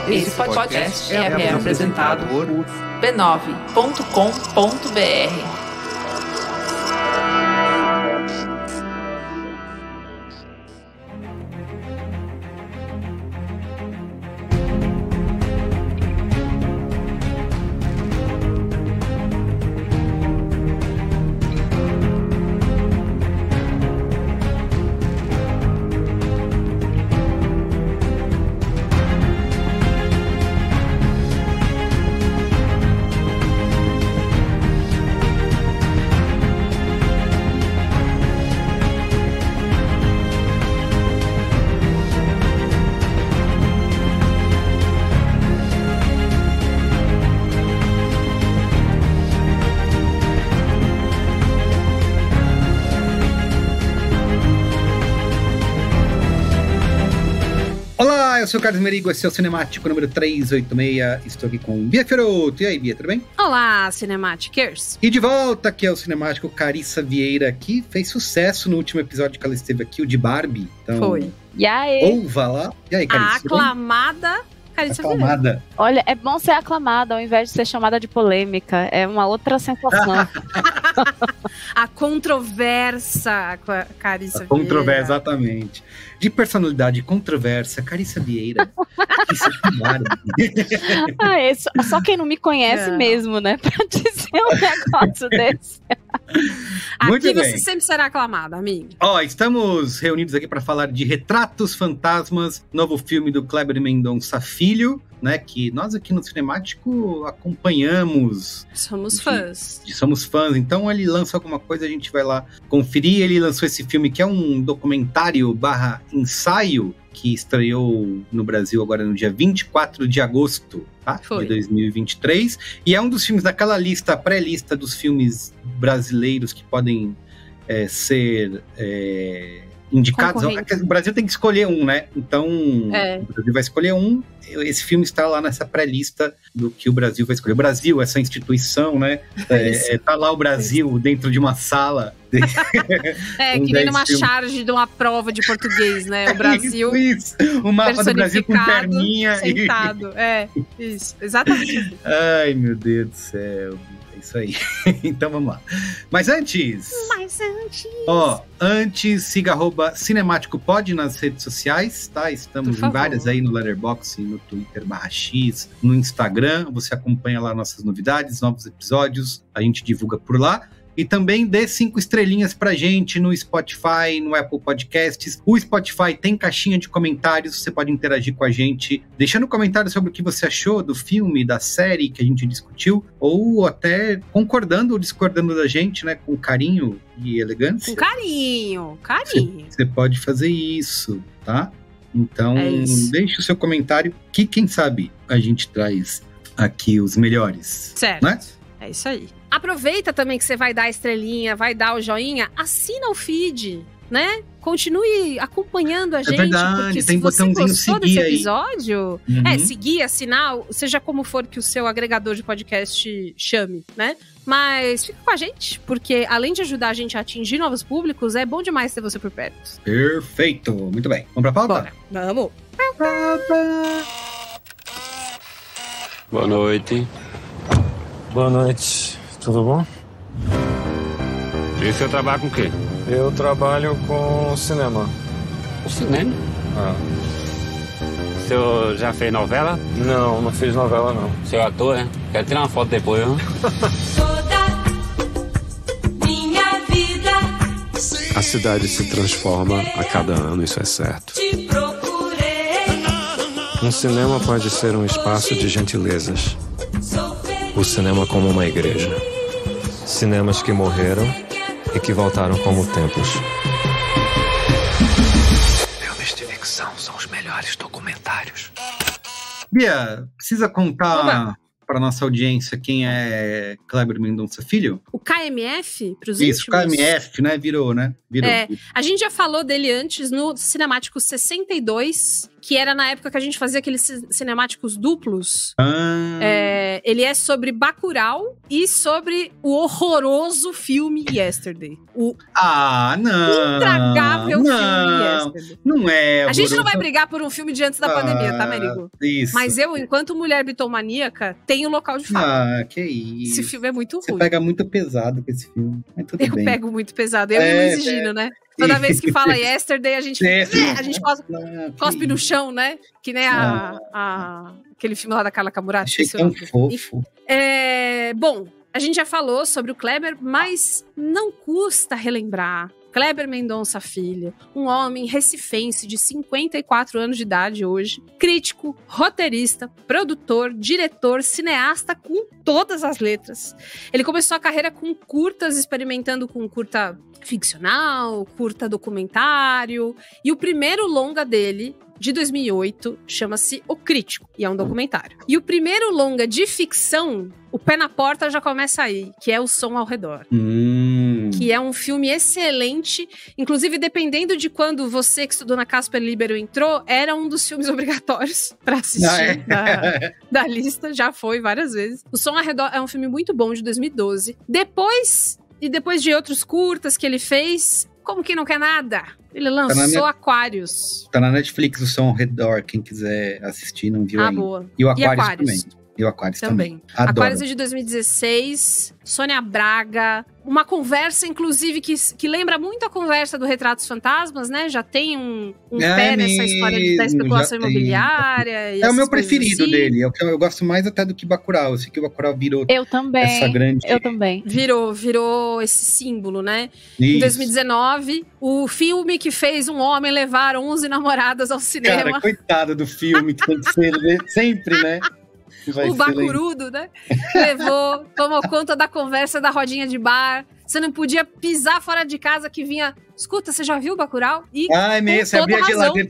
Esse podcast é apresentado por b9.com.br. Eu sou o Carlos Merigo, esse é o Cinemático número 386. Estou aqui com Bia Fiorotto. E aí, Bia, tudo bem? Olá, Cinematicers. E de volta aqui é o Cinemático Carissa Vieira, que fez sucesso no último episódio que ela esteve aqui, o de Barbie. Então, foi. E aí? Ouva lá. E aí, Carissa? A aclamada Carissa aclamada. Vieira. Olha, é bom ser aclamada ao invés de ser chamada de polêmica. É uma outra sensação. A controversa Carissa Vieira. Controversa, exatamente. De personalidade controversa, Carissa Vieira. Só quem não me conhece mesmo, né? Pra dizer um negócio desse. Muito aqui bem. Você sempre será aclamada, amigo. Estamos reunidos aqui para falar de Retratos Fantasmas, novo filme do Kleber Mendonça Filho, né? Que nós aqui no Cinemático acompanhamos. Somos fãs. Somos fãs. Então ele lança alguma coisa, a gente vai lá conferir. Ele lançou esse filme que é um documentário / ensaio que estreou no Brasil agora no dia 24 de agosto, tá? De 2023. E é um dos filmes daquela lista, pré-lista dos filmes brasileiros que podem ser indicados. O Brasil tem que escolher um, né? Então, o Brasil vai escolher um. Esse filme está lá nessa pré-lista do que o Brasil vai escolher. O Brasil, essa instituição, né? Tá lá o Brasil dentro de uma sala. Que nem numa charge de uma prova de português, né? O Brasil. Isso. O mapa do Brasil com perninha. Sentado. Isso. Exatamente. Ai, meu Deus do céu. Isso aí. Então vamos lá. Mas antes, siga @cinemáticopod nas redes sociais, tá? Estamos em várias aí no Letterboxd, no Twitter /X, no Instagram. Você acompanha lá nossas novidades, novos episódios, a gente divulga por lá. E também dê 5 estrelinhas pra gente no Spotify, no Apple Podcasts. O Spotify tem caixinha de comentários, você pode interagir com a gente, deixando comentários sobre o que você achou do filme, da série que a gente discutiu, ou até concordando ou discordando da gente, né, com carinho e elegância. Com carinho. Você pode fazer isso, tá? Então, deixe o seu comentário, que quem sabe a gente traz aqui os melhores. Certo. Né? É isso aí. Aproveita também que você vai dar a estrelinha, vai dar o joinha, assina o feed, né? Continue acompanhando a gente, verdade, porque tem se você botãozinho gostou seguir desse aí. episódio, seguir, assinar, seja como for que o seu agregador de podcast chame, né? Mas fica com a gente, porque além de ajudar a gente a atingir novos públicos, é bom demais ter você por perto. Perfeito, muito bem. Vamos pra pauta? Bora, vamos. Boa noite. Boa noite, tudo bom? E o senhor trabalha com o quê? Eu trabalho com cinema. O cinema? O senhor já fez novela? Não fiz novela, não. O senhor é ator, é? Quero tirar uma foto depois, viu? Toda minha vida. A cidade se transforma a cada ano, isso é certo. Te procurei. Um cinema pode ser um espaço de gentilezas. O cinema como uma igreja. Cinemas que morreram e que voltaram como templos. Filmes de ficção são os melhores documentários. Bia, precisa contar para nossa audiência quem é Kleber Mendonça Filho? O KMF, pros íntimos? Isso, KMF, né? Virou. A gente já falou dele antes no Cinemático 62, que era na época que a gente fazia aqueles cinemáticos duplos. Ele é sobre Bacurau e sobre o horroroso filme Yesterday. O não. intragável filme Yesterday. Não é. A gente não vai brigar por um filme de antes da pandemia, tá, Merigo? Isso. Mas eu, enquanto mulher bitomaníaca, tenho local de fala. Que isso. Esse filme é muito Você ruim. pega muito pesado com esse filme. Mas tudo Eu bem. pego muito pesado. Eu e o Luiz Gino, né? Toda vez que fala Yesterday, a gente cospe no chão, né? Que nem aquele filme lá da Carla Camurati. Achei tão fofo. Bom, a gente já falou sobre o Kleber, mas não custa relembrar. Kleber Mendonça Filho, um homem recifense de 54 anos de idade hoje, crítico, roteirista, produtor, diretor, cineasta com todas as letras. Ele começou a carreira com curtas, experimentando com curta ficcional, curta documentário, e o primeiro longa dele, de 2008, chama-se O Crítico, e é um documentário. E o primeiro longa de ficção, O Pé na Porta já começa aí, que é O Som ao Redor. Que é um filme excelente, inclusive dependendo de quando você que estudou na Casper Libero entrou, era um dos filmes obrigatórios pra assistir da lista, já foi várias vezes. O Som ao Redor é um filme muito bom, de 2012. Depois de outros curtas que ele fez, como que não quer nada? Ele lançou Aquários. Tá na Netflix, O Som ao Redor, quem quiser assistir, não viu ainda. Boa. E o Aquários também. E o Aquários também. Adoro. Aquários é de 2016, Sônia Braga, uma conversa, inclusive, que lembra muito a conversa do Retratos Fantasmas, né? Já tem um pé nessa história da especulação imobiliária. É o meu preferido assim. Dele. Eu gosto mais até do que Bacurau. Eu sei que o Bacurau virou essa grande... Eu também. Virou esse símbolo, né? Isso. Em 2019, o filme que fez um homem levar 11 namoradas ao cinema. Cara, coitado do filme, que tem que ser sempre, né? O bacurudo, né? Tomou conta da conversa da rodinha de bar. Você não podia pisar fora de casa que vinha... Escuta, você já viu o Bacurau? É mesmo, você abria a geladeira,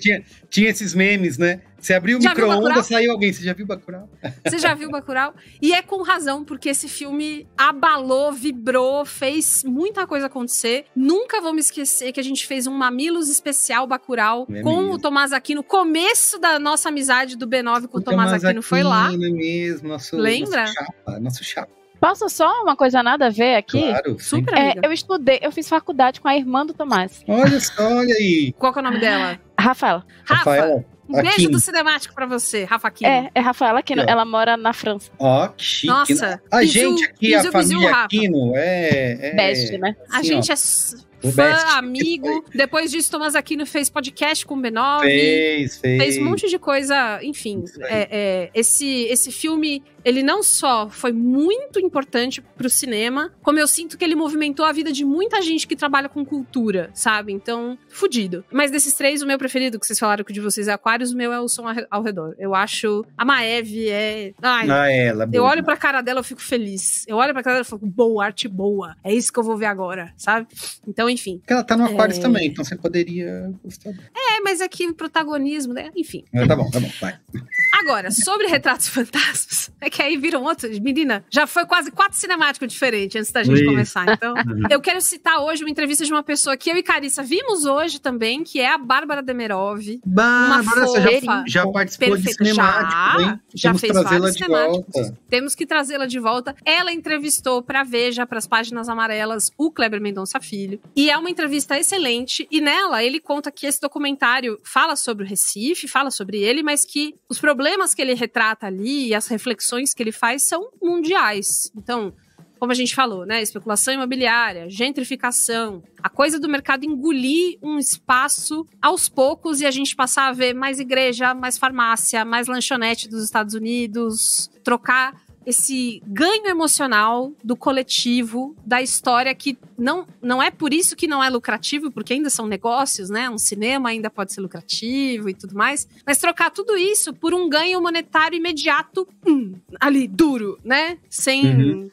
tinha esses memes, né? Você abriu o micro-ondas, saiu alguém. Você já viu o Bacurau? Você já viu o Bacurau? E é com razão, porque esse filme abalou, vibrou, fez muita coisa acontecer. Nunca vou me esquecer que a gente fez um Mamilos especial Bacurau com o Tomás Aquino. Começo da nossa amizade do B9 com o Tomás Aquino foi lá. Mesmo, Lembra? Nosso chapa. Posso só uma coisa nada a ver aqui? Claro. Super eu fiz faculdade com a irmã do Tomás. Olha aí. Qual que é o nome dela? Rafaela. Rafa. Um beijo do Cinemático pra você, Rafa Aquino. É Rafaela Aquino. Ela mora na França. Que chique. Nossa. A gente aqui, a família Aquino, best, né? A gente é fã, amigo. Depois disso, Tomás Aquino fez podcast com o B9. Fez um monte de coisa. Enfim, esse filme, ele não só foi muito importante pro cinema, como eu sinto que ele movimentou a vida de muita gente que trabalha com cultura, sabe? Então, fudido. Mas desses três, o meu preferido, que vocês falaram que o de vocês é Aquários, o meu é O Som ao Redor. Eu acho... A Maeve ela eu olho pra cara dela, eu fico feliz. Eu olho pra cara dela e falo, boa, arte boa. É isso que eu vou ver agora, sabe? Então, enfim. Porque ela tá no Aquários também, então você poderia gostar. Mas aqui o protagonismo, né? Enfim. Tá bom, vai. Agora, sobre Retratos Fantasmas, é que aí viram outros. Menina, já foi quase 4 cinemáticos diferentes antes da gente começar. Então, eu quero citar hoje uma entrevista de uma pessoa que eu e Carissa vimos hoje também, que é a Bárbara Demerov. Bárbara, você já participou de cinemático, já fez vários cinemáticos. Volta. Temos que trazê-la de volta. Ela entrevistou pra Veja, pras páginas amarelas, o Kleber Mendonça Filho. E é uma entrevista excelente. E nela, ele conta que esse documentário fala sobre o Recife, fala sobre ele, mas que os problemas que ele retrata ali e as reflexões que ele faz são mundiais. Então, como a gente falou, né? Especulação imobiliária, gentrificação, a coisa do mercado engolir um espaço aos poucos e a gente passar a ver mais igreja, mais farmácia, mais lanchonete dos Estados Unidos, trocar esse ganho emocional do coletivo, da história que não é por isso que não é lucrativo, porque ainda são negócios, né? Um cinema ainda pode ser lucrativo e tudo mais, mas trocar tudo isso por um ganho monetário imediato, ali, duro, né? Sem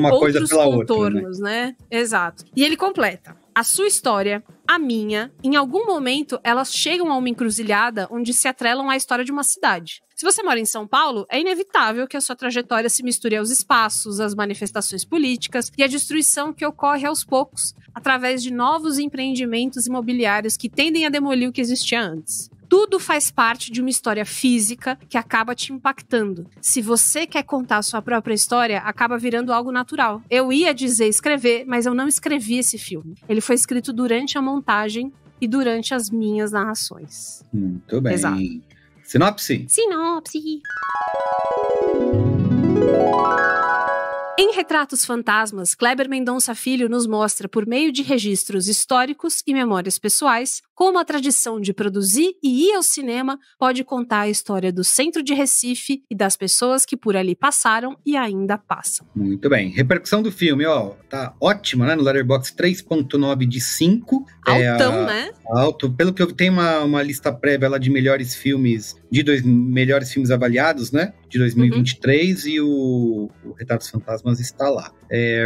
outros contornos, outra, né? Exato. E ele completa. A sua história, a minha, em algum momento, elas chegam a uma encruzilhada onde se atrelam à história de uma cidade. Se você mora em São Paulo, é inevitável que a sua trajetória se misture aos espaços, às manifestações políticas e à destruição que ocorre aos poucos, através de novos empreendimentos imobiliários que tendem a demolir o que existia antes. Tudo faz parte de uma história física que acaba te impactando. Se você quer contar a sua própria história, acaba virando algo natural. Eu ia dizer escrever, mas eu não escrevi esse filme. Ele foi escrito durante a montagem e durante as minhas narrações. Muito bem. Exato. Sinopse? Sinopse. Em Retratos Fantasmas, Kleber Mendonça Filho nos mostra, por meio de registros históricos e memórias pessoais, como a tradição de produzir e ir ao cinema pode contar a história do centro de Recife e das pessoas que por ali passaram e ainda passam. Muito bem. Repercussão do filme, ó, tá ótima, né? No Letterboxd 3.9 de 5. Altão, né? Alto. Pelo que eu vi, tem uma lista prévia lá de melhores filmes, melhores filmes avaliados, né? De 2023, e o Retratos Fantasmas está lá.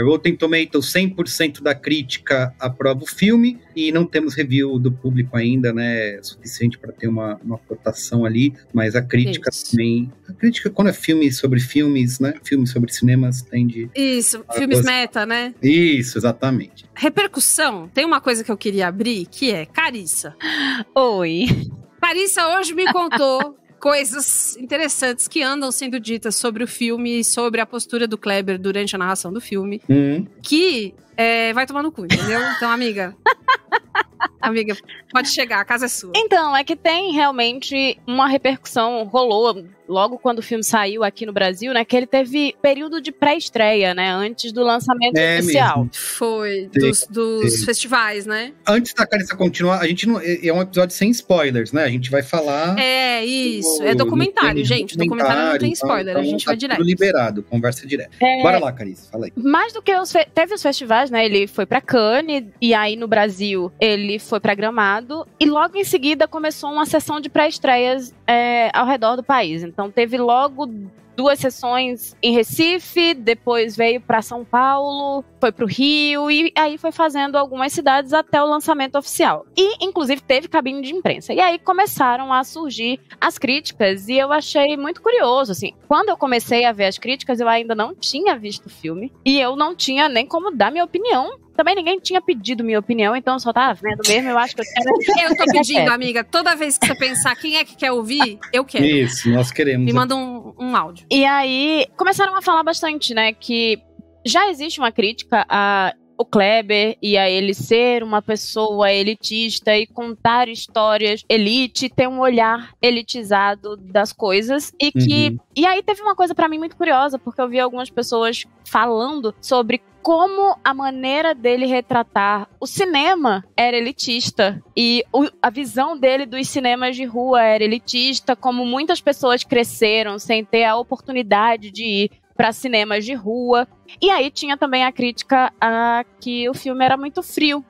Rotten Tomatoes, 100% da crítica aprova o filme, e não temos review do público ainda, né? Suficiente para ter uma cotação ali, mas a crítica também. A crítica, quando é filme sobre filmes, né? Filme sobre cinemas, tende. Isso, filmes meta, né? Isso, exatamente. Repercussão, tem uma coisa que eu queria abrir, que é Carissa. Oi. Carissa hoje me contou coisas interessantes que andam sendo ditas sobre o filme e sobre a postura do Kleber durante a narração do filme, que vai tomar no cu, entendeu? Então, amiga, pode chegar, a casa é sua. Então, é que tem realmente uma repercussão, rolou logo quando o filme saiu aqui no Brasil, né, que ele teve período de pré-estreia, né, antes do lançamento oficial. Mesmo. Foi, dos festivais, né? Antes da Carissa continuar, a gente não, é um episódio sem spoilers, né? A gente vai falar... Isso, é documentário, gente. Documentário não tem spoiler, então, a gente vai direto. Tudo liberado, conversa direto. Bora lá, Carissa, fala aí. Mais do que teve os festivais, né, ele foi pra Cannes, e aí no Brasil ele foi pra Gramado, e logo em seguida começou uma sessão de pré-estreias ao redor do país. Então teve logo 2 sessões em Recife, depois veio para São Paulo, foi pro Rio, e aí foi fazendo algumas cidades até o lançamento oficial. E, inclusive, teve cabine de imprensa. E aí começaram a surgir as críticas, e eu achei muito curioso, assim. Quando eu comecei a ver as críticas, eu ainda não tinha visto o filme, e eu não tinha nem como dar minha opinião. Também ninguém tinha pedido minha opinião, então eu só tava vendo mesmo, eu acho que eu quero... Eu tô pedindo, amiga, toda vez que você pensar quem é que quer ouvir, eu quero. Isso, nós queremos. Me manda um áudio. E aí, começaram a falar bastante, né, que já existe uma crítica ao Kleber e a ele ser uma pessoa elitista e contar histórias elite, ter um olhar elitizado das coisas, e que... E aí teve uma coisa pra mim muito curiosa, porque eu vi algumas pessoas falando sobre como a maneira dele retratar o cinema era elitista, e a visão dele dos cinemas de rua era elitista, como muitas pessoas cresceram sem ter a oportunidade de ir para cinemas de rua. E aí tinha também a crítica a que o filme era muito frio.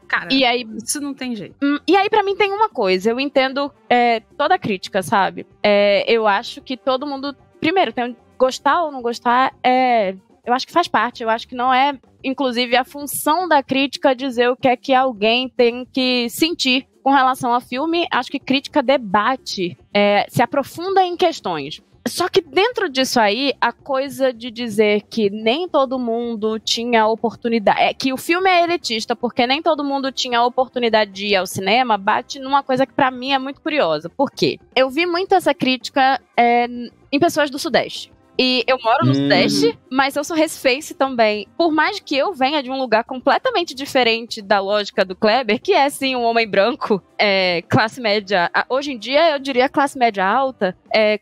Cara, e aí, isso não tem jeito. E aí, pra mim, tem uma coisa. Eu entendo toda a crítica, sabe? Eu acho que todo mundo... Primeiro, tem gostar ou não gostar, eu acho que faz parte. Eu acho que não é, inclusive, a função da crítica dizer o que é que alguém tem que sentir com relação ao filme. Acho que crítica debate, se aprofunda em questões. Só que dentro disso aí, a coisa de dizer que nem todo mundo tinha oportunidade... que o filme é elitista porque nem todo mundo tinha oportunidade de ir ao cinema, bate numa coisa que pra mim é muito curiosa. Por quê? Eu vi muito essa crítica em pessoas do Sudeste. E eu moro no Sudeste, mas eu sou recifense também. Por mais que eu venha de um lugar completamente diferente da lógica do Kleber, que é, sim, um homem branco, classe média... Hoje em dia, eu diria classe média alta.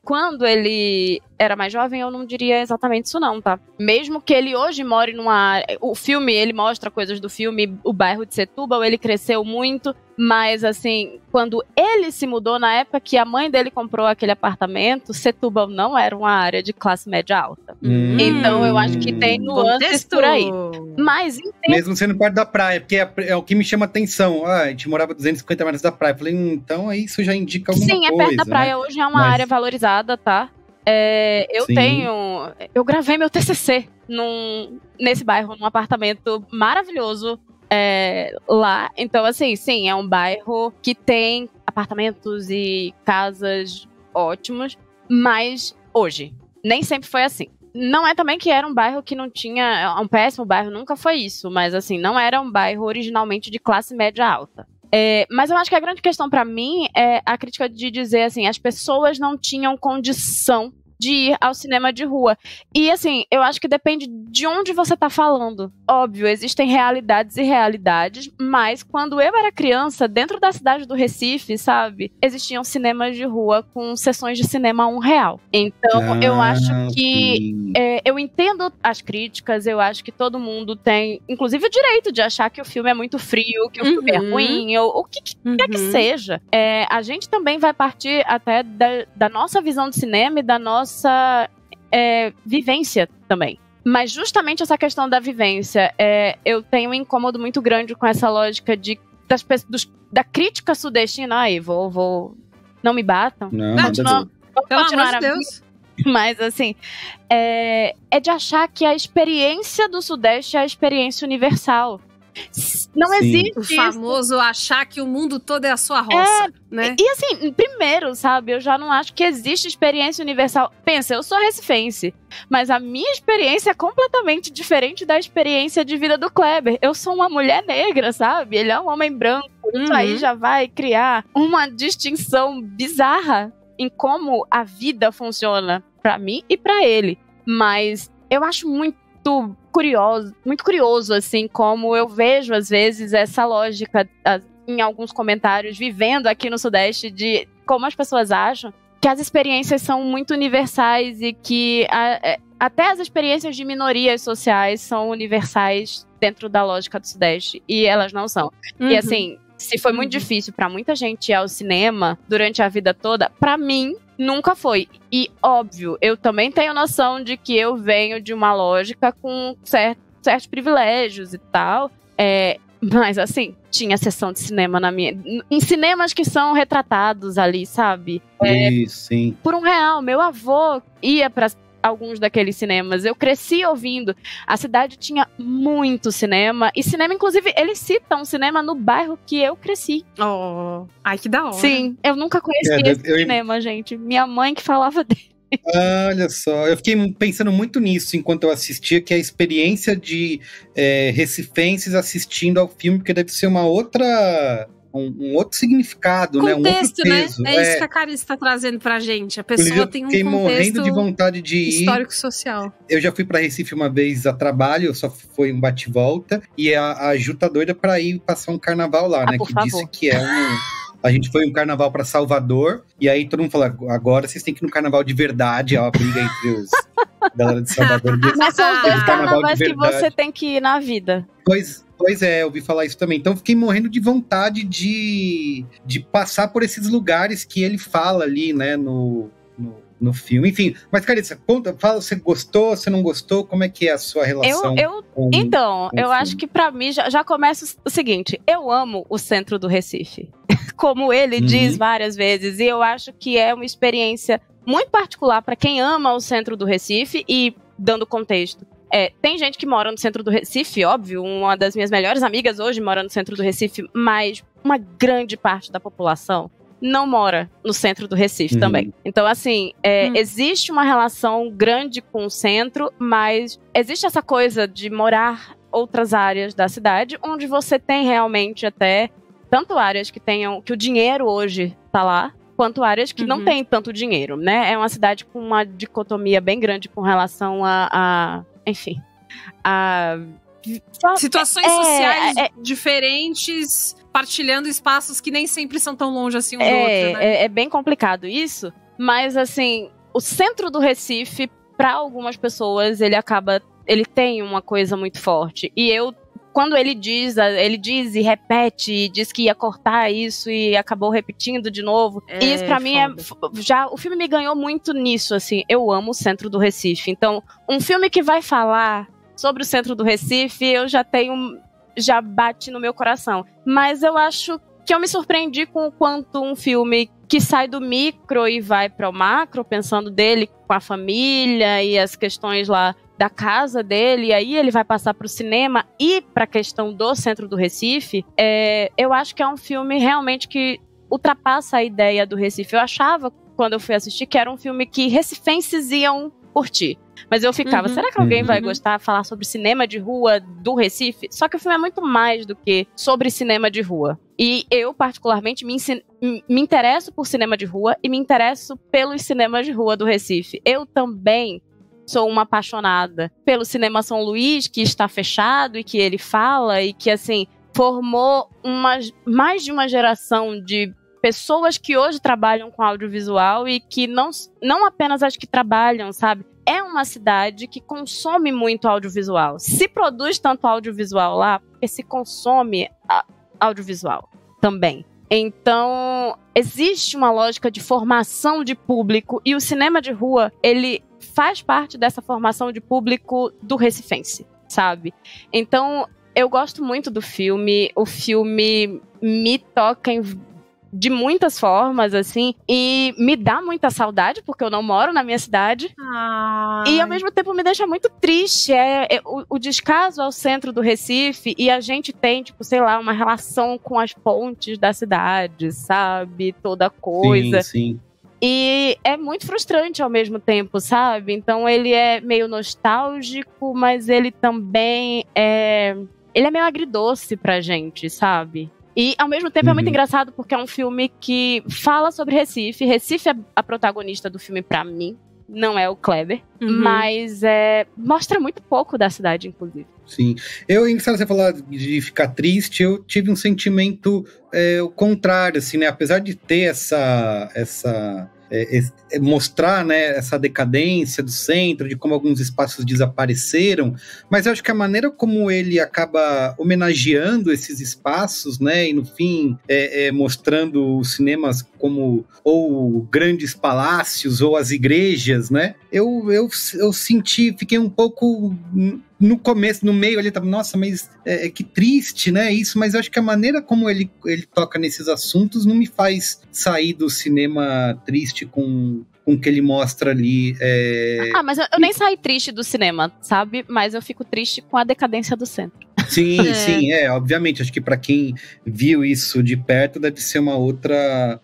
Quando ele era mais jovem, eu não diria exatamente isso não, tá? Mesmo que ele hoje more numa área... O filme, ele mostra coisas do filme, o bairro de Setúbal, ele cresceu muito, mas, assim, quando ele se mudou, na época que a mãe dele comprou aquele apartamento, Setúbal não era uma área de classe média alta. Então, eu acho que tem nuances por aí. Mas, mesmo sendo perto da praia, porque é o que me chama atenção. A gente morava 250 metros da praia. Eu falei, então isso já indica alguma coisa. Sim, perto da praia, né? Hoje é uma área valorizada, tá? Eu gravei meu TCC nesse bairro, num apartamento maravilhoso lá. Então, assim, sim, é um bairro que tem apartamentos e casas ótimos, mas hoje, nem sempre foi assim. Não é também que era um bairro que não tinha... Um péssimo bairro, nunca foi isso, mas, assim, não era um bairro originalmente de classe média alta. Mas eu acho que a grande questão pra mim é a crítica de dizer assim, as pessoas não tinham condição de ir ao cinema de rua. E assim, eu acho que depende de onde você tá falando. Óbvio, existem realidades e realidades, mas quando eu era criança, dentro da cidade do Recife, sabe, existiam cinemas de rua com sessões de cinema a R$1. Então, eu acho que eu entendo as críticas, eu acho que todo mundo tem, inclusive, o direito de achar que o filme é muito frio, que o filme é ruim, ou o que quer que seja. A gente também vai partir até da nossa visão de cinema e da nossa vivência também. Mas justamente essa questão da vivência, eu tenho um incômodo muito grande com essa lógica da crítica sudestina. Ai, não me batam. Não, pelo amor de Deus. Mas assim, é de achar que a experiência do Sudeste é a experiência universal. Não existe o famoso achar que o mundo todo é a sua roça, né? E assim, primeiro, sabe, eu já não acho que existe experiência universal. Pensa, eu sou recifense, mas a minha experiência é completamente diferente da experiência de vida do Kleber. Eu sou uma mulher negra, sabe? Ele é um homem branco. Isso aí já vai criar uma distinção bizarra em como a vida funciona pra mim e pra ele. Mas eu acho muito curioso, assim, como eu vejo, às vezes, essa lógica em alguns comentários, vivendo aqui no Sudeste, de como as pessoas acham que as experiências são muito universais e que até as experiências de minorias sociais são universais dentro da lógica do Sudeste, e elas não são. E assim, se foi muito difícil pra muita gente ir ao cinema durante a vida toda, pra mim, nunca foi. E, óbvio, eu também tenho noção de que eu venho de uma lógica com certos privilégios e tal. Mas, assim, tinha sessão de cinema em cinemas que são retratados ali, sabe? Sim. Por R$1. Meu avô ia pra alguns daqueles cinemas. Eu cresci ouvindo. A cidade tinha muito cinema. E cinema, inclusive, eles citam um cinema no bairro que eu cresci. Ai, que da hora. Sim, eu nunca conheci esse cinema, gente. Minha mãe que falava dele. Olha só, eu fiquei pensando muito nisso enquanto eu assistia, que é a experiência de recifenses assistindo ao filme, porque deve ser uma outra... Um outro significado, contexto, né? Um outro peso. Né? É isso que a Carissa está trazendo pra gente. A pessoa tem um contexto morrendo de vontade de ir. Histórico-social. Eu já fui pra Recife uma vez a trabalho, só foi um bate-volta, e a Ju tá doida pra ir passar um carnaval lá, né? Por que favor. disse que é a gente foi um carnaval pra Salvador, e aí todo mundo falou, agora vocês têm que ir no carnaval de verdade, ó, a briga entre os galera de Salvador. Mas são os dois carnavais que verdade. você tem que ir na vida. Pois é, eu ouvi falar isso também. Então, fiquei morrendo de vontade de passar por esses lugares que ele fala ali, né, no filme. Enfim, mas, Carissa, fala, você gostou, você não gostou? Como é que é a sua relação? Eu acho que pra mim já começa o seguinte, eu amo o centro do Recife. Como ele diz várias vezes, e eu acho que é uma experiência muito particular pra quem ama o centro do Recife, e dando contexto. Tem gente que mora no centro do Recife, óbvio, uma das minhas melhores amigas hoje mora no centro do Recife, mas uma grande parte da população não mora no centro do Recife também. Então, assim, existe uma relação grande com o centro, mas existe essa coisa de morar outras áreas da cidade, onde você tem realmente até tanto áreas que o dinheiro hoje tá lá, quanto áreas que não tem tanto dinheiro, né? É uma cidade com uma dicotomia bem grande com relação enfim, situações sociais diferentes, partilhando espaços que nem sempre são tão longe assim um do outro, né? É bem complicado isso, mas assim, o centro do Recife, para algumas pessoas, ele tem uma coisa muito forte. E quando ele diz e repete, e diz que ia cortar isso e acabou repetindo de novo. E isso pra mim o filme me ganhou muito nisso, assim. Eu amo o centro do Recife. Então, um filme que vai falar sobre o centro do Recife, já bate no meu coração. Mas eu acho que eu me surpreendi com o quanto um filme que sai do micro e vai para o macro, pensando dele com a família e as questões lá da casa dele, e aí ele vai passar pro cinema e pra questão do centro do Recife, eu acho que é um filme realmente que ultrapassa a ideia do Recife. Eu achava, quando eu fui assistir, que era um filme que recifenses iam curtir. Mas eu ficava, será que alguém vai gostar de falar sobre cinema de rua do Recife? Só que o filme é muito mais do que sobre cinema de rua. E eu, particularmente, me interesso por cinema de rua e me interesso pelos cinemas de rua do Recife. Eu também sou uma apaixonada pelo Cinema São Luís, que está fechado e que ele fala e que, assim, formou mais de uma geração de pessoas que hoje trabalham com audiovisual e que não apenas as que trabalham, sabe? É uma cidade que consome muito audiovisual. Se produz tanto audiovisual lá, porque se consome audiovisual também. Então, existe uma lógica de formação de público e o cinema de rua, ele faz parte dessa formação de público do recifense, sabe? Então, eu gosto muito do filme. O filme me toca de muitas formas, assim, e me dá muita saudade, porque eu não moro na minha cidade. Ai. E, ao mesmo tempo, me deixa muito triste. O descaso ao centro do Recife, e a gente tem, tipo, sei lá, uma relação com as pontes da cidade, sabe? Toda coisa. Sim. E é muito frustrante ao mesmo tempo, sabe? Então, ele é meio nostálgico, mas ele também ele é meio agridoce pra gente, sabe? E, ao mesmo tempo, é muito engraçado porque é um filme que fala sobre Recife. Recife é a protagonista do filme pra mim, não é o Kleber. Mas mostra muito pouco da cidade, inclusive. Sim. Engraçado você falar de ficar triste, eu tive um sentimento o contrário, assim, né? Apesar de ter mostrar, né, essa decadência do centro, de como alguns espaços desapareceram, mas eu acho que a maneira como ele acaba homenageando esses espaços, né, e no fim mostrando os cinemas como ou grandes palácios ou as igrejas, né, eu fiquei um pouco no começo, no meio ali, nossa, mas que triste, né, isso, mas eu acho que a maneira como ele toca nesses assuntos não me faz sair do cinema triste com o que ele mostra ali. Mas eu nem saí triste do cinema, sabe? Mas eu fico triste com a decadência do centro. Sim, obviamente, acho que para quem viu isso de perto deve ser uma outra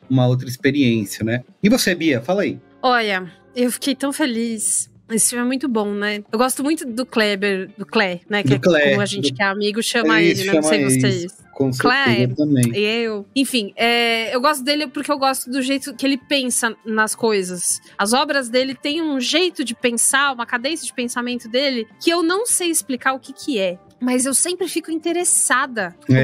experiência, né? E você, Bia, fala aí. Olha, eu fiquei tão feliz. Esse filme é muito bom, né? Eu gosto muito do Kleber, do Clé, né? Que como a gente que é amigo chama ele, né? Não sei vocês. Com certeza também. Enfim, eu gosto dele porque eu gosto do jeito que ele pensa nas coisas. As obras dele têm um jeito de pensar, uma cadência de pensamento dele, que eu não sei explicar o que é. Mas eu sempre fico interessada com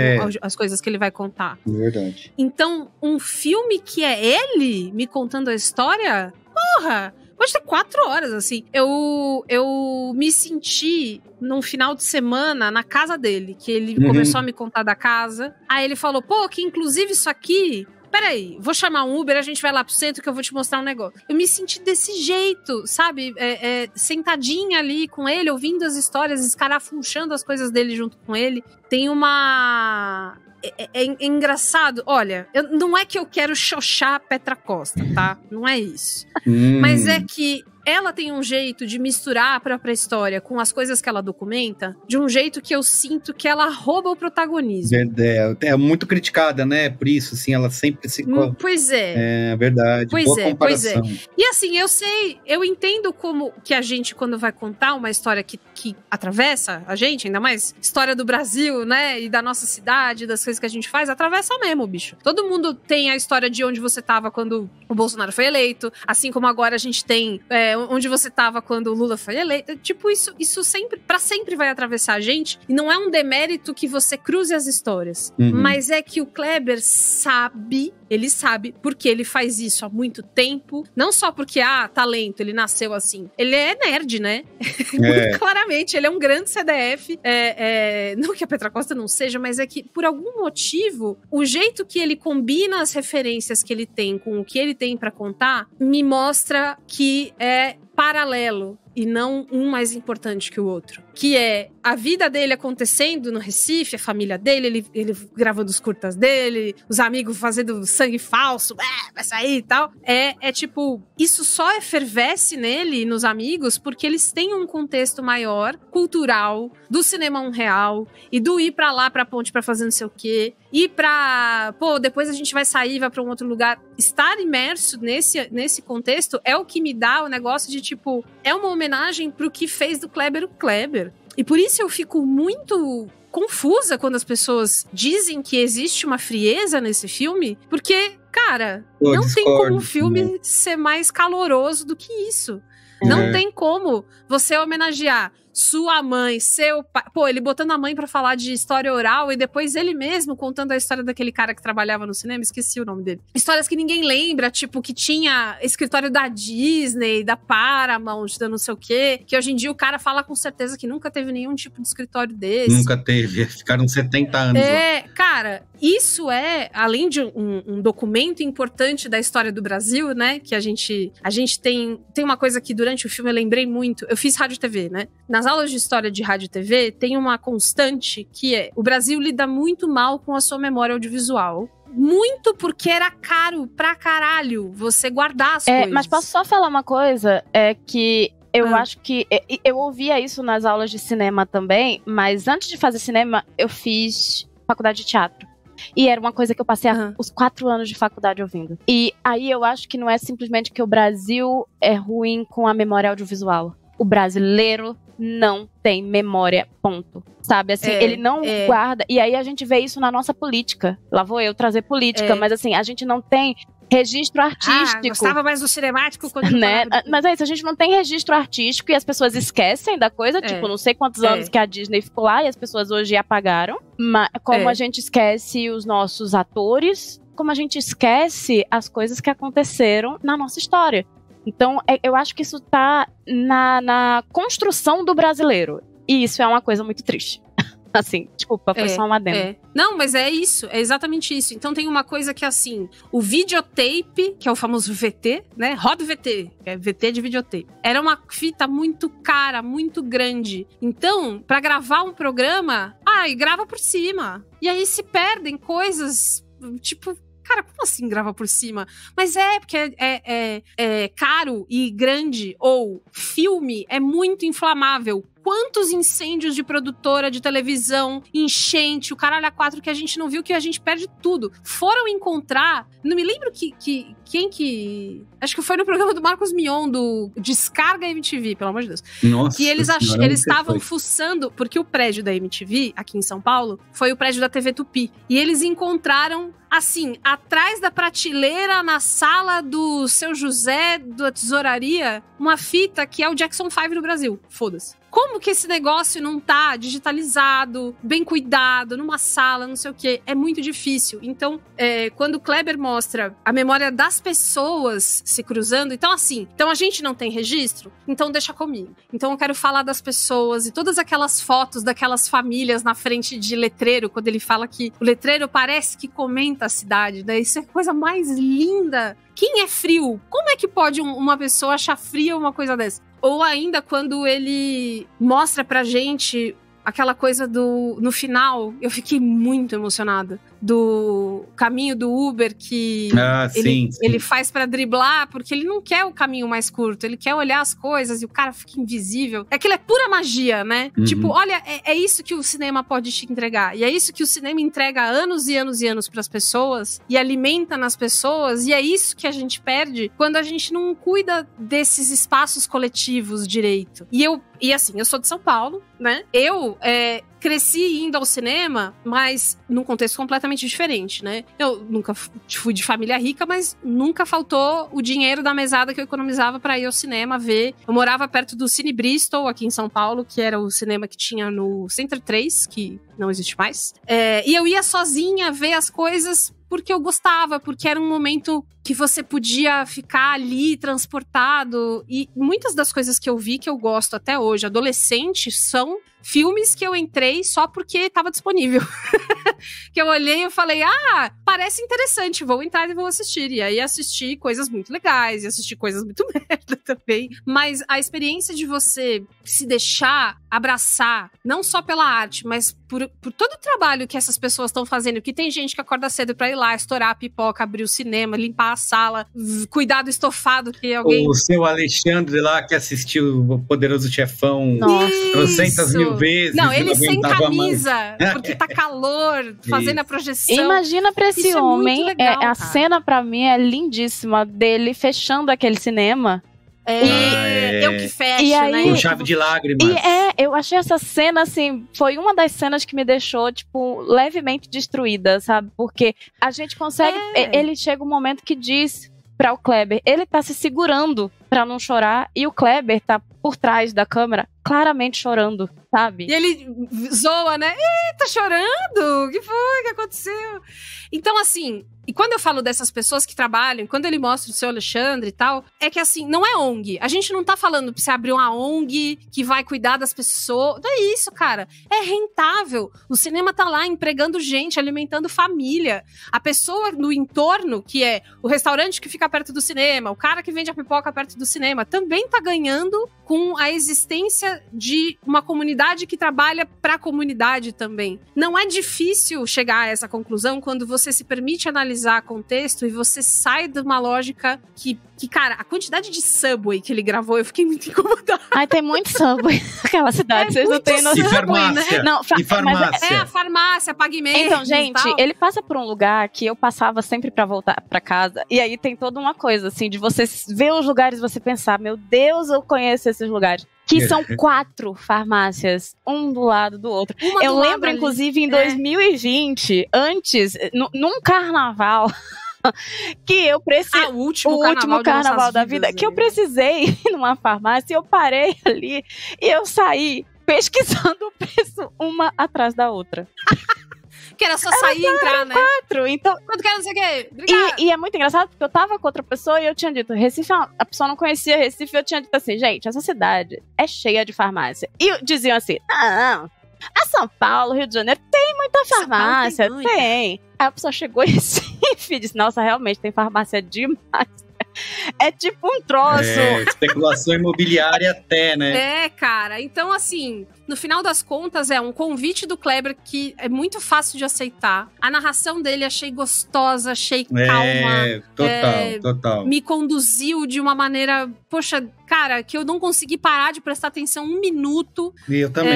as coisas que ele vai contar. Verdade. Então, um filme que é ele me contando a história, porra! Pode ter 4 horas, assim. Eu me senti num final de semana na casa dele, que ele começou a me contar da casa. Aí ele falou, que inclusive isso aqui... Peraí, vou chamar um Uber, a gente vai lá pro centro que eu vou te mostrar um negócio. Eu me senti desse jeito, sabe? Sentadinha ali com ele, ouvindo as histórias, escarafunchando as coisas dele junto com ele. Tem uma... É engraçado, olha, não é que eu quero xoxar a Petra Costa, tá? Não é isso. Mas é que ela tem um jeito de misturar a própria história com as coisas que ela documenta, de um jeito que eu sinto que ela rouba o protagonismo. É muito criticada, né? Por isso, assim, ela sempre se... Pois é. É verdade. Boa comparação. E assim, eu entendo como que a gente, quando vai contar uma história que atravessa a gente, ainda mais história do Brasil, né? E da nossa cidade, das coisas que a gente faz, atravessa mesmo, bicho. Todo mundo tem a história de onde você tava quando o Bolsonaro foi eleito, assim como agora a gente tem onde você tava quando o Lula foi eleito. Tipo, isso sempre, pra sempre vai atravessar a gente. E não é um demérito que você cruze as histórias. Mas é que o Kleber sabe, ele sabe, porque ele faz isso há muito tempo. Não só porque, talento, ele nasceu assim. Ele é nerd, né? Muito claramente, ele é um grande CDF. Não que a Petra Costa não seja, mas é que, por algum motivo, o jeito que ele combina as referências que ele tem com o que ele tem pra contar, me mostra que é paralelo e não um mais importante que o outro. Que é a vida dele acontecendo no Recife, a família dele, ele gravando os curtas dele, os amigos fazendo sangue falso, vai sair e tal. É tipo, isso só efervesce nele e nos amigos porque eles têm um contexto maior, cultural, do cinema real e do ir pra lá, pra ponte pra fazer não sei o quê, ir pra, depois a gente vai sair, vai pra um outro lugar. Estar imerso nesse contexto é o que me dá o negócio de tipo, é uma homenagem pro que fez do Kleber o Kleber. E por isso eu fico muito confusa quando as pessoas dizem que existe uma frieza nesse filme, porque, cara, não tem como um filme ser mais caloroso do que isso. Não tem como você homenagear sua mãe, seu pai. Ele botando a mãe pra falar de história oral e depois ele mesmo contando a história daquele cara que trabalhava no cinema, esqueci o nome dele. Histórias que ninguém lembra, tipo, que tinha escritório da Disney, da Paramount, da não sei o quê, que hoje em dia o cara fala com certeza que nunca teve nenhum tipo de escritório desse. Nunca teve, ficaram 70 anos. Cara, isso além de um documento importante da história do Brasil, né, que a gente tem uma coisa que durante o filme eu lembrei muito, eu fiz rádio e TV, né, nas aulas de história de rádio e TV, tem uma constante que é: o Brasil lida muito mal com a sua memória audiovisual. Muito porque era caro pra caralho você guardar as coisas. Mas posso só falar uma coisa? Que eu acho que... Eu ouvia isso nas aulas de cinema também, mas antes de fazer cinema, eu fiz faculdade de teatro. E era uma coisa que eu passei os 4 anos de faculdade ouvindo. E aí eu acho que não é simplesmente que o Brasil é ruim com a memória audiovisual. O brasileiro não tem memória, ponto. Sabe, assim, ele não guarda. E aí a gente vê isso na nossa política. Lá vou eu trazer política, mas assim, a gente não tem registro artístico. Gostava mais do cinemático quando né? Mas é isso, a gente não tem registro artístico e as pessoas esquecem da coisa, tipo, não sei quantos anos que a Disney ficou lá e as pessoas hoje apagaram. Mas como a gente esquece os nossos atores, como a gente esquece as coisas que aconteceram na nossa história. Então, eu acho que isso tá na construção do brasileiro. E isso é uma coisa muito triste. Assim, desculpa, foi só um adendo. Não, mas é isso, é exatamente isso. Então tem uma coisa que, assim, o videotape, que é o famoso VT, né? Roda VT, é VT de videotape. Era uma fita muito cara, muito grande. Então, pra gravar um programa, grava por cima. E aí se perdem coisas, tipo... Cara, como assim grava por cima? Mas porque é caro e grande, ou filme é muito inflamável. Quantos incêndios de produtora de televisão, enchente, o caralho a 4 que a gente não viu, que a gente perde tudo. Foram encontrar, não me lembro quem que... Acho que foi no programa do Marcos Mion, do Descarga MTV, pelo amor de Deus. Nossa, que eles estavam fuçando, porque o prédio da MTV, aqui em São Paulo, foi o prédio da TV Tupi. E eles encontraram, assim, atrás da prateleira, na sala do Seu José, da tesouraria, uma fita que é o Jackson 5 no Brasil. Foda-se. Como que esse negócio não tá digitalizado, bem cuidado, numa sala, não sei o quê? É muito difícil. Então, quando o Kleber mostra a memória das pessoas se cruzando, então assim, a gente não tem registro? Então deixa comigo. Então eu quero falar das pessoas e todas aquelas fotos daquelas famílias na frente de letreiro, quando ele fala que o letreiro parece que comenta a cidade, né? Isso é a coisa mais linda. Quem é frio? Como é que pode uma pessoa achar fria uma coisa dessa? Ou ainda quando ele mostra pra gente aquela coisa no final, eu fiquei muito emocionada. Do caminho do Uber que ele faz pra driblar, porque ele não quer o caminho mais curto, ele quer olhar as coisas e o cara fica invisível. Aquilo é pura magia, né? Tipo, olha, é isso que o cinema pode te entregar. E é isso que o cinema entrega há anos e anos e anos pras pessoas e alimenta nas pessoas. E é isso que a gente perde quando a gente não cuida desses espaços coletivos direito. E assim, eu sou de São Paulo, né? Eu cresci indo ao cinema, mas num contexto completamente diferente, né? Eu nunca fui de família rica, mas nunca faltou o dinheiro da mesada que eu economizava pra ir ao cinema ver. Eu morava perto do Cine Bristol, aqui em São Paulo, que era o cinema que tinha no Center 3, que não existe mais. E eu ia sozinha ver as coisas porque eu gostava, porque era um momento que você podia ficar ali transportado. E muitas das coisas que eu vi, que eu gosto até hoje, adolescente, são filmes que eu entrei entrei só porque tava disponível. Que eu olhei e falei, parece interessante, vou entrar e vou assistir. E aí assisti coisas muito legais, e assisti coisas muito merda também. Mas a experiência de você se deixar abraçar, não só pela arte, mas por todo o trabalho que essas pessoas estão fazendo, que tem gente que acorda cedo pra ir lá, estourar a pipoca, abrir o cinema, limpar a sala, cuidar do estofado que alguém... O seu Alexandre lá, que assistiu o Poderoso Chefão 300 mil vezes. Não, ele sem camisa, porque tá calor, fazendo a projeção. Imagina pra esse homem, legal, a cena pra mim é lindíssima, dele fechando aquele cinema. Eu que fecho, e aí, né? Com chave de lágrimas. E eu achei essa cena, assim, foi uma das cenas que me deixou, tipo, levemente destruída, sabe? Porque a gente consegue... Ele chega um momento que diz pra o Kleber, ele tá se segurando pra não chorar, e o Kleber tá por trás da câmera, claramente chorando, sabe? E ele zoa, né? Ih, tá chorando? O que foi? O que aconteceu? Então, assim, e quando eu falo dessas pessoas que trabalham, quando ele mostra o seu Alexandre e tal, é que, assim, não é ONG. A gente não tá falando pra você abrir uma ONG que vai cuidar das pessoas. Não é isso, cara. É rentável. O cinema tá lá empregando gente, alimentando família. A pessoa no entorno, que é o restaurante que fica perto do cinema, o cara que vende a pipoca perto do cinema, também tá ganhando com a existência de uma comunidade que trabalha pra comunidade também. Não é difícil chegar a essa conclusão quando você se permite analisar contexto e você sai de uma lógica que, cara, a quantidade de Subway que ele gravou, eu fiquei muito incomodada. Ai, tem muito Subway naquela cidade, vocês não têm noção. E farmácia. Né? Não, e farmácia. A farmácia, Pague Menos. Então, gente, ele passa por um lugar que eu passava sempre pra voltar pra casa, e aí tem toda uma coisa, assim, de você ver os lugares e você pensar, meu Deus, eu conheço esses lugares. Que são 4 farmácias, um do lado do outro. Eu lembro, inclusive, em 2020, antes, num carnaval... que eu precisei. O último carnaval da vida, que eu precisei ir numa farmácia e eu parei ali e eu saí pesquisando o preço uma atrás da outra. Que era só sair e entrar, né? 4, então... Quanto que era, não sei o quê? E é muito engraçado, porque eu tava com outra pessoa e eu tinha dito, Recife, a pessoa não conhecia Recife, eu tinha dito assim, gente, essa cidade é cheia de farmácia. E diziam assim, não, a São Paulo, Rio de Janeiro, tem muita farmácia, tem. Aí a pessoa chegou em Recife e disse, nossa, realmente, tem farmácia demais. É tipo um troço. Especulação imobiliária até, né? Cara. Então, assim, no final das contas, é um convite do Kleber que é muito fácil de aceitar. A narração dele achei gostosa, achei calma. Total. Me conduziu de uma maneira, poxa, cara, que eu não consegui parar de prestar atenção um minuto. Eu também.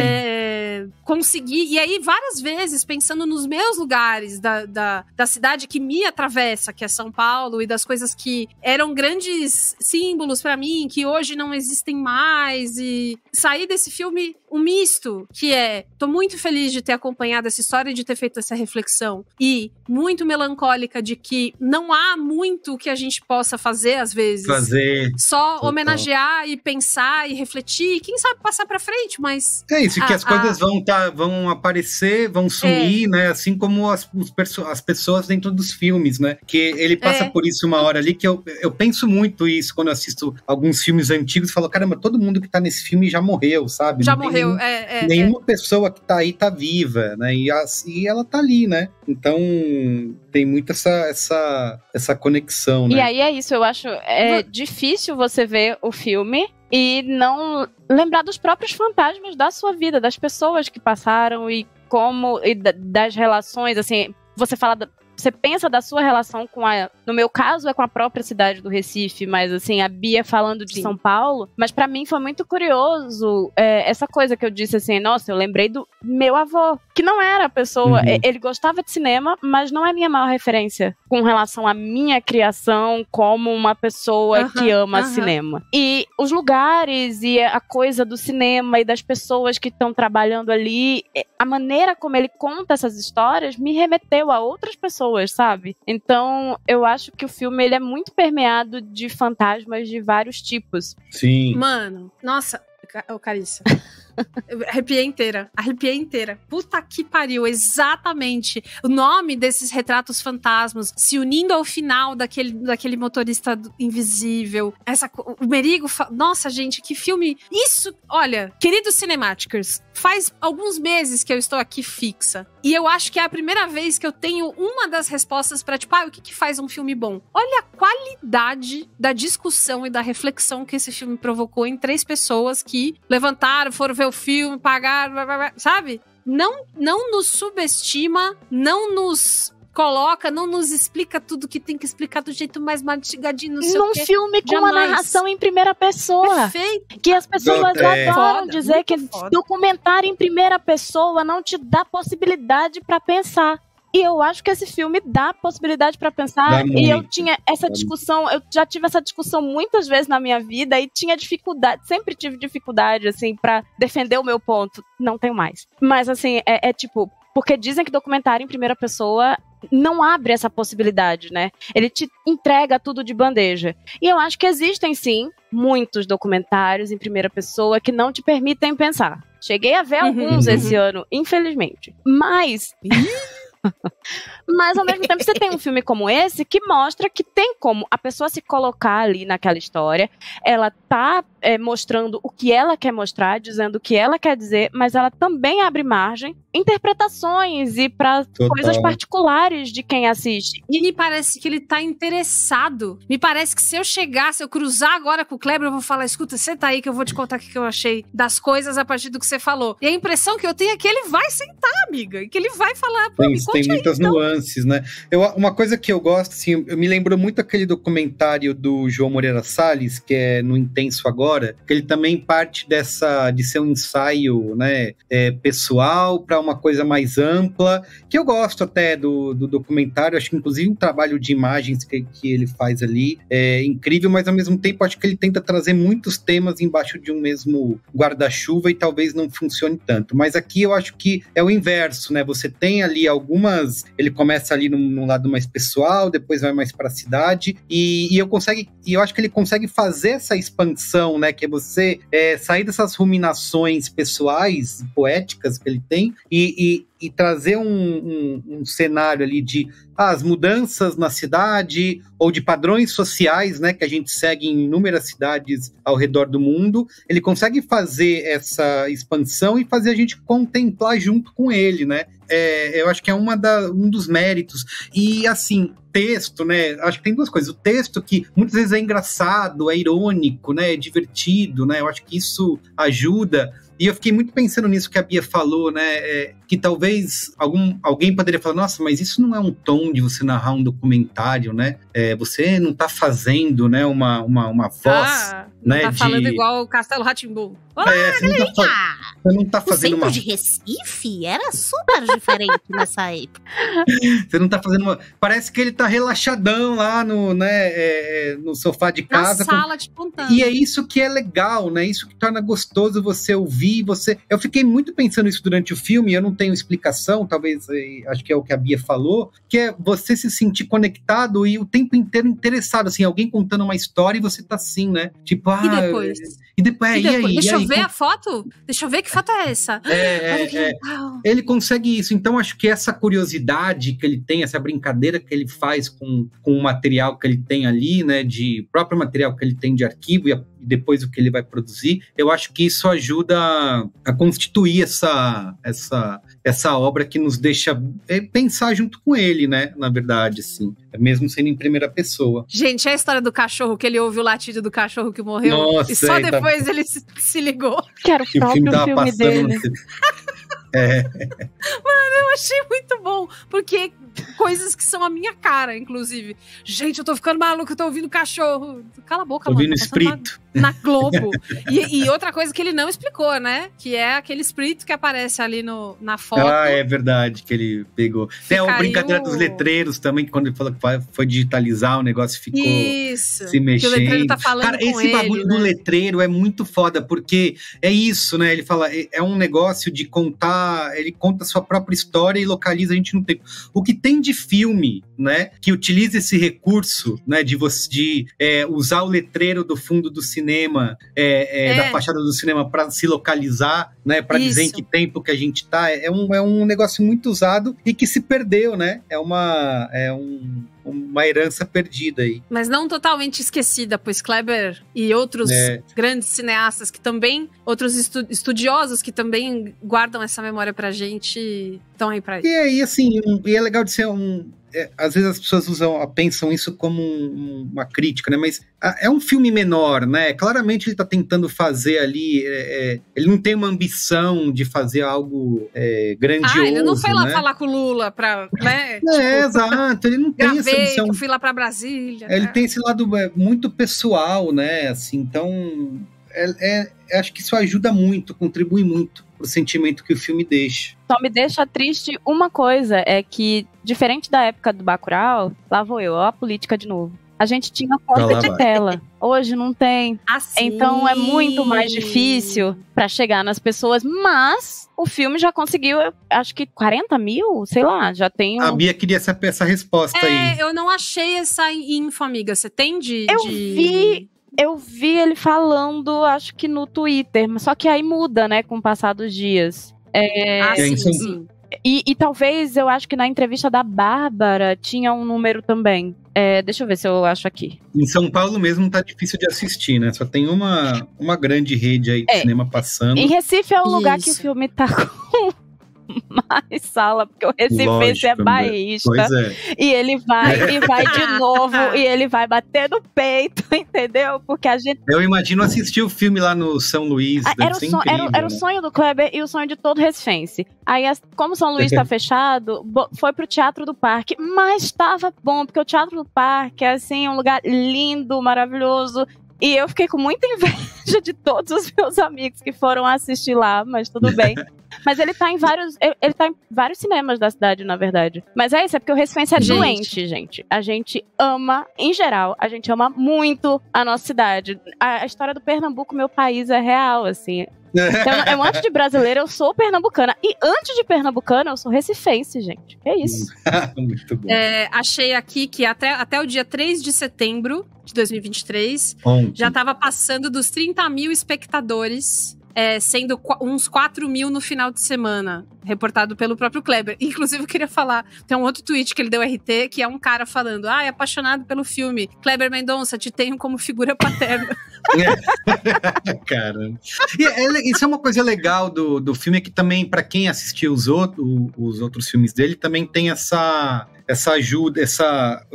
Consegui. E aí, várias vezes, pensando nos meus lugares da cidade que me atravessa, que é São Paulo, e das coisas que eram grandes símbolos pra mim, que hoje não existem mais, e sair desse filme um misto, que tô muito feliz de ter acompanhado essa história e de ter feito essa reflexão, e muito melancólica de que não há muito que a gente possa fazer, às vezes. Só total. Homenagear e pensar e refletir, e quem sabe passar pra frente, mas... É isso, que as coisas vão aparecer, vão sumir, né, assim como as pessoas dentro dos filmes, né, que ele passa por isso uma hora ali, que eu penso muito isso quando eu assisto alguns filmes antigos, falo, caramba, todo mundo que tá nesse filme já morreu, sabe? Já morreu. Nenhuma pessoa que tá aí tá viva, né? E ela tá ali, né? Então tem muito essa conexão, né? E aí é isso, eu acho difícil você ver o filme e não lembrar dos próprios fantasmas da sua vida, das pessoas que passaram e das relações, assim, você pensa da sua relação com no meu caso é com a própria cidade do Recife, mas assim, a Bia falando de São Paulo, mas pra mim foi muito curioso essa coisa que eu disse assim, nossa, eu lembrei do meu avô, que não era a pessoa, ele gostava de cinema, mas não é minha maior referência com relação à minha criação como uma pessoa que ama cinema. E os lugares e a coisa do cinema e das pessoas que estão trabalhando ali, a maneira como ele conta essas histórias me remeteu a outras pessoas, sabe? Então, eu acho que o filme ele é muito permeado de fantasmas de vários tipos. Sim. Mano, nossa, Carissa. Arrepiei inteira. Puta que pariu, exatamente. O nome desses retratos fantasmas se unindo ao final daquele motorista invisível. O Merigo, nossa, gente, que filme. Isso, olha, queridos Cinematicers, faz alguns meses que eu estou aqui fixa. E eu acho que é a primeira vez que eu tenho uma das respostas pra, tipo, o que faz um filme bom? Olha a qualidade da discussão e da reflexão que esse filme provocou em 3 pessoas que levantaram, foram ver o filme, pagaram, sabe? Não nos subestima, não nos coloca, não nos explica tudo que tem que explicar do jeito mais mastigadinho, não sei o quê. Num filme com uma narração em primeira pessoa. Perfeito. Que as pessoas adoram dizer que foda. Documentário em primeira pessoa não te dá possibilidade pra pensar. E eu acho que esse filme dá possibilidade pra pensar. E eu tinha essa discussão, eu já tive essa discussão muitas vezes na minha vida e tinha dificuldade, sempre tive dificuldade, assim, pra defender o meu ponto. Não tenho mais. Mas, assim, é tipo, porque dizem que documentário em primeira pessoa não abre essa possibilidade, né? Ele te entrega tudo de bandeja. E eu acho que existem, sim, muitos documentários em primeira pessoa que não te permitem pensar. Cheguei a ver alguns esse ano, infelizmente. Mas ao mesmo tempo você tem um filme como esse que mostra que tem como a pessoa se colocar ali naquela história, ela tá mostrando o que ela quer mostrar, dizendo o que ela quer dizer, mas ela também abre margem, interpretações e para coisas particulares de quem assiste. E me parece que ele tá interessado. Me parece que se eu cruzar agora com o Kleber, eu vou falar, escuta, senta aí que eu vou te contar o que eu achei das coisas a partir do que você falou. E a impressão que eu tenho é que ele vai sentar, amiga, e que ele vai falar, pô, tem muitas nuances, né? Uma coisa que eu gosto, assim, eu me lembro muito aquele documentário do João Moreira Salles, que é No Intenso Agora, que ele também parte de ser um ensaio, né, pessoal para uma coisa mais ampla, que eu gosto até do documentário, acho que inclusive um trabalho de imagens que ele faz ali é incrível, mas ao mesmo tempo acho que ele tenta trazer muitos temas embaixo de um mesmo guarda-chuva e talvez não funcione tanto, mas aqui eu acho que é o inverso, né, você tem ali ele começa ali num lado mais pessoal, depois vai mais para a cidade, e eu acho que ele consegue fazer essa expansão, né, que é você sair dessas ruminações pessoais, poéticas que ele tem, e trazer um cenário ali de as mudanças na cidade, ou de padrões sociais, né, que a gente segue em inúmeras cidades ao redor do mundo. Ele consegue fazer essa expansão e fazer a gente contemplar junto com ele, né? Eu acho que é um dos méritos. E, assim, texto, né? Acho que tem duas coisas. O texto, que muitas vezes é engraçado, é irônico, né? É divertido, né? Eu acho que isso ajuda. E eu fiquei muito pensando nisso que a Bia falou, né? Que talvez alguém poderia falar, nossa, mas isso não é um tom de você narrar um documentário, né? Você não tá fazendo, né, uma voz, não né? Tá falando igual o Castelo Rá-Tim-Bum. Olá, você não tá fazendo o centro de Recife era super diferente nessa época. Você não tá fazendo Parece que ele tá relaxadão lá no sofá de casa. Na sala, de pontando. E é isso que é legal, né? Isso que torna gostoso você ouvir, Eu fiquei muito pensando isso durante o filme, eu não tenho explicação, talvez, acho que é o que a Bia falou, que é você se sentir conectado e o tempo inteiro interessado, assim, alguém contando uma história e você tá assim, né? Tipo, E depois? E depois? Deixa eu ver a foto? Deixa eu ver que foto é essa? Ele consegue isso, então acho que essa curiosidade que ele tem, essa brincadeira que ele faz com o material que ele tem ali, né, próprio material que ele tem de arquivo e depois o que ele vai produzir, eu acho que isso ajuda a constituir essa obra que nos deixa pensar junto com ele, né, na verdade, assim, mesmo sendo em primeira pessoa. Gente, é a história do cachorro, que ele ouve o latido do cachorro que morreu, nossa, e só depois ele se ligou. Que era o próprio filme dele. Mano, eu achei muito bom, porque coisas que são a minha cara, inclusive. Gente, eu tô ficando maluco, eu tô ouvindo cachorro. Cala a boca, mano. Ouvindo espírito. Na Globo. E outra coisa que ele não explicou, né? Que é aquele espírito que aparece ali na foto. É verdade, que ele pegou. Tem a brincadeira dos letreiros também, que quando ele falou que foi digitalizar, o negócio ficou se mexendo. Que o letreiro tá falando Cara, esse bagulho do letreiro é muito foda, porque é isso, né? Ele fala, é um negócio de contar, ele conta a sua própria história e localiza a gente no tempo. O que tem de filme, né, que utiliza esse recurso, né, de usar o letreiro do fundo do cinema, da fachada do cinema para se localizar, né, para dizer em que tempo que a gente tá, é um negócio muito usado e que se perdeu, né? É uma herança perdida aí. Mas não totalmente esquecida, pois Kleber e outros grandes cineastas que também, outros estudiosos que também guardam essa memória pra gente, estão aí pra isso. E aí, assim, é legal de ser às vezes as pessoas pensam isso como uma crítica, né? Mas é um filme menor, né? Claramente ele tá tentando fazer ali... ele não tem uma ambição de fazer algo grandioso, ele não foi lá né? falar com o Lula pra... né? Exato. Ele não tem essa ambição. Que eu fui lá pra Brasília. Ele tem esse lado muito pessoal, né? Assim, então... acho que isso ajuda muito, contribui muito pro sentimento que o filme deixa. Só me deixa triste uma coisa, é que, diferente da época do Bacurau, lá vou eu, ó a política de novo. A gente tinha corte de tela. Hoje não tem. Então é muito mais difícil pra chegar nas pessoas, mas o filme já conseguiu, acho que 40 mil, sei lá, já tem... A Bia queria essa resposta aí. Eu não achei essa info, amiga. Você tem Eu vi ele falando, acho que no Twitter, mas só que aí muda, né, com o passar dos dias. Sim. E talvez, eu acho que na entrevista da Bárbara tinha um número também. Deixa eu ver se eu acho aqui. Em São Paulo mesmo tá difícil de assistir, né? Só tem uma grande rede aí de cinema passando. Em Recife é o lugar que o filme tá com mais sala, porque o Recife é bairrista. E ele vai de novo, e ele vai bater no peito, entendeu? Porque a gente... Eu imagino assistir o filme lá no São Luís. Era o sonho do Kleber e o sonho de todo recifense. Aí, como São Luís tá fechado, foi pro Teatro do Parque, mas tava bom, porque o Teatro do Parque é assim, um lugar lindo, maravilhoso. E eu fiquei com muita inveja de todos os meus amigos que foram assistir lá, mas tudo bem. Mas ele tá em vários cinemas da cidade, na verdade. Mas é isso, é porque o recifense é doente, gente. A gente ama, em geral, a gente ama muito a nossa cidade. A história do Pernambuco, meu país, é real, assim. Então, antes de brasileira, eu sou pernambucana. E antes de pernambucana, eu sou recifense, gente. É isso. Muito bom. Achei aqui que até o dia 3 de setembro de 2023, já tava passando dos 30 mil espectadores, sendo uns 4 mil no final de semana, reportado pelo próprio Kleber. Inclusive, eu queria falar, tem um outro tweet que ele deu RT, que é um cara falando, é apaixonado pelo filme, Kleber Mendonça, te tenho como figura paterna. Caramba. Isso é uma coisa legal do filme, é que também, pra quem assistiu os outros filmes dele, também tem essa ajuda,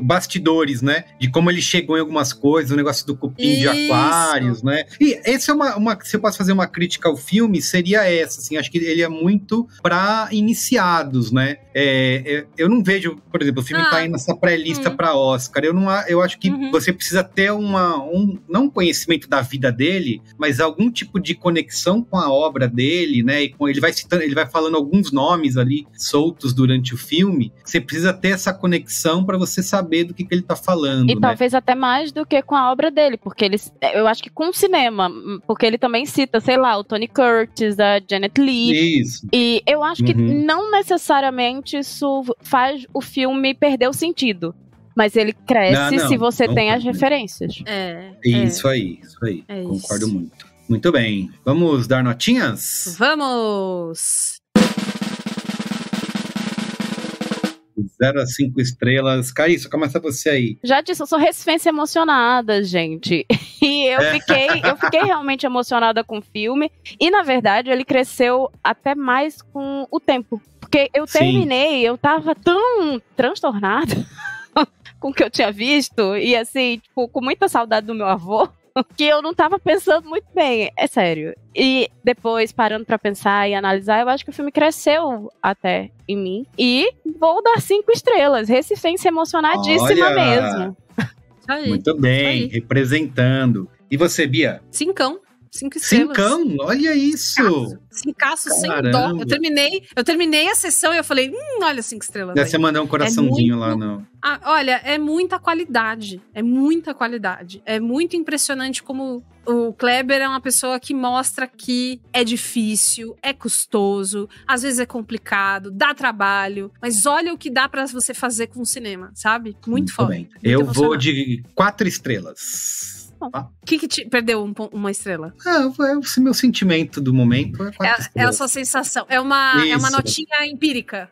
bastidores, né? De como ele chegou em algumas coisas, o negócio do cupim de aquários, né? E essa é se eu posso fazer uma crítica ao filme, seria essa, assim, acho que ele é muito pra iniciados, né? Eu não vejo, por exemplo, o filme tá aí nessa pré-lista pra Oscar, eu acho que você precisa ter não um conhecimento da vida dele, mas algum tipo de conexão com a obra dele, né? E ele vai falando alguns nomes ali soltos durante o filme, você precisa ter essa conexão para você saber do que ele tá falando. E talvez até mais do que com a obra dele, porque eu acho que com o cinema, porque ele também cita, sei lá, o Tony Curtis, a Janet Leigh. Isso. E eu acho que não necessariamente isso faz o filme perder o sentido. Mas ele cresce se você tem as referências. Isso aí. Concordo muito. Muito bem. Vamos dar notinhas? Vamos! 0 a 5 estrelas. Caíssa, começa você aí. Já disse, eu sou recifense emocionada, gente. E eu fiquei realmente emocionada com o filme. E, na verdade, ele cresceu até mais com o tempo. Porque eu terminei, eu tava tão transtornada com o que eu tinha visto. E, assim, tipo, com muita saudade do meu avô, que eu não tava pensando muito bem, é sério. E depois, parando pra pensar e analisar, eu acho que o filme cresceu até em mim. E vou dar 5 estrelas. Recifense emocionadíssima mesmo. Aí, muito bem, representando. E você, Bia? 5. 5 estrelas. 5? Olha isso! 5 sem Caramba. dó. Eu terminei a sessão e eu falei, olha 5 estrelas. Deve você mandar um coraçãozinho muito... lá, não. Olha, é muita qualidade. É muita qualidade. É muito impressionante como o Kleber é uma pessoa que mostra que é difícil, é custoso, às vezes é complicado, dá trabalho, mas olha o que dá pra você fazer com o cinema, sabe? Muito foda. Bem. Eu vou de 4 estrelas. O que te perdeu uma estrela? É o meu sentimento do momento. É a sua sensação. É uma notinha empírica.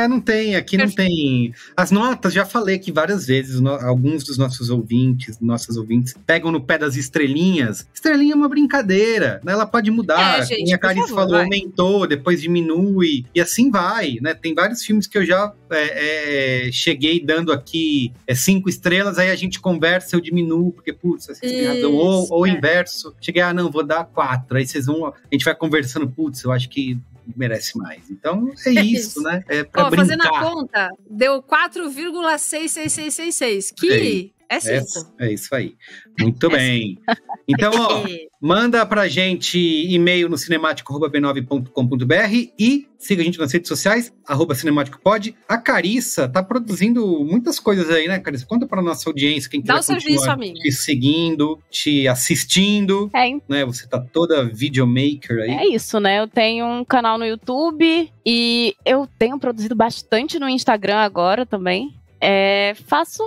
Não tem, aqui não tem. As notas, já falei aqui várias vezes, alguns dos nossos ouvintes, nossas ouvintes, pegam no pé das estrelinhas. Estrelinha é uma brincadeira, né? Ela pode mudar. Gente, como a Carice falou, aumentou, depois diminui, e assim vai, né? Tem vários filmes que eu já cheguei dando aqui 5 estrelas, aí a gente conversa, eu diminuo, porque, putz, vocês têm razão. Ou o inverso, cheguei, não, vou dar 4. Aí vocês vão, a gente vai conversando, putz, eu acho que merece mais. Então, é isso, né? É pra brincar. Fazendo a conta, deu 4,66666, que é 5. É isso aí. Muito bem. Então, manda pra gente e-mail no cinemático@b9.com.br e siga a gente nas redes sociais, @cinemáticopod. A Carissa tá produzindo muitas coisas aí, né, Carissa? Conta pra nossa audiência, quem quiser continuar te seguindo, te assistindo, né? Você tá toda videomaker aí. É isso, né? Eu tenho um canal no YouTube e eu tenho produzido bastante no Instagram agora também. Faço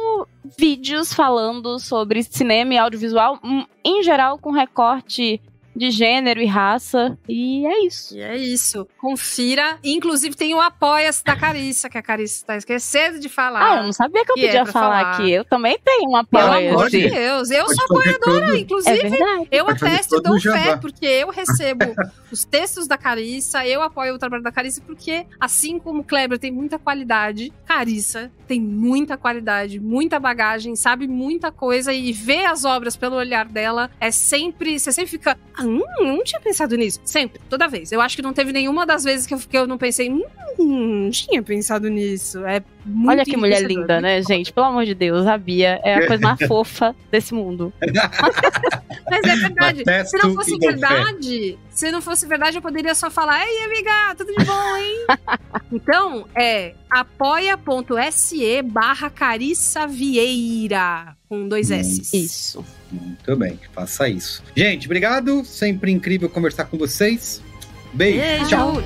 vídeos falando sobre cinema e audiovisual, em geral com recorte de gênero e raça, e é isso. E é isso. Confira. Inclusive tem o Apoia-se da Carissa, que a Carissa tá esquecendo de falar. Eu não sabia que eu podia falar aqui. Eu também tenho um Apoia-se. Pelo amor de Deus. Eu sou apoiadora, inclusive. É verdade. Eu atesto e dou fé, porque eu recebo os textos da Carissa, eu apoio o trabalho da Carissa, porque assim como o Kleber tem muita qualidade, Carissa tem muita qualidade, muita bagagem, sabe muita coisa, e ver as obras pelo olhar dela você sempre fica, não tinha pensado nisso. Sempre, toda vez. Eu acho que não teve nenhuma das vezes que eu não pensei, não tinha pensado nisso. É muito Olha que mulher linda, né, gente? Pelo amor de Deus, a Bia é a coisa mais fofa desse mundo. Mas é verdade. Se não fosse verdade, eu poderia só falar, ei, amiga, tudo de bom, hein? Então, apoia.se/Carissa Vieira, com 2 S. Isso. Muito bem, faça isso. Gente, obrigado. Sempre incrível conversar com vocês. Beijo. Tchau.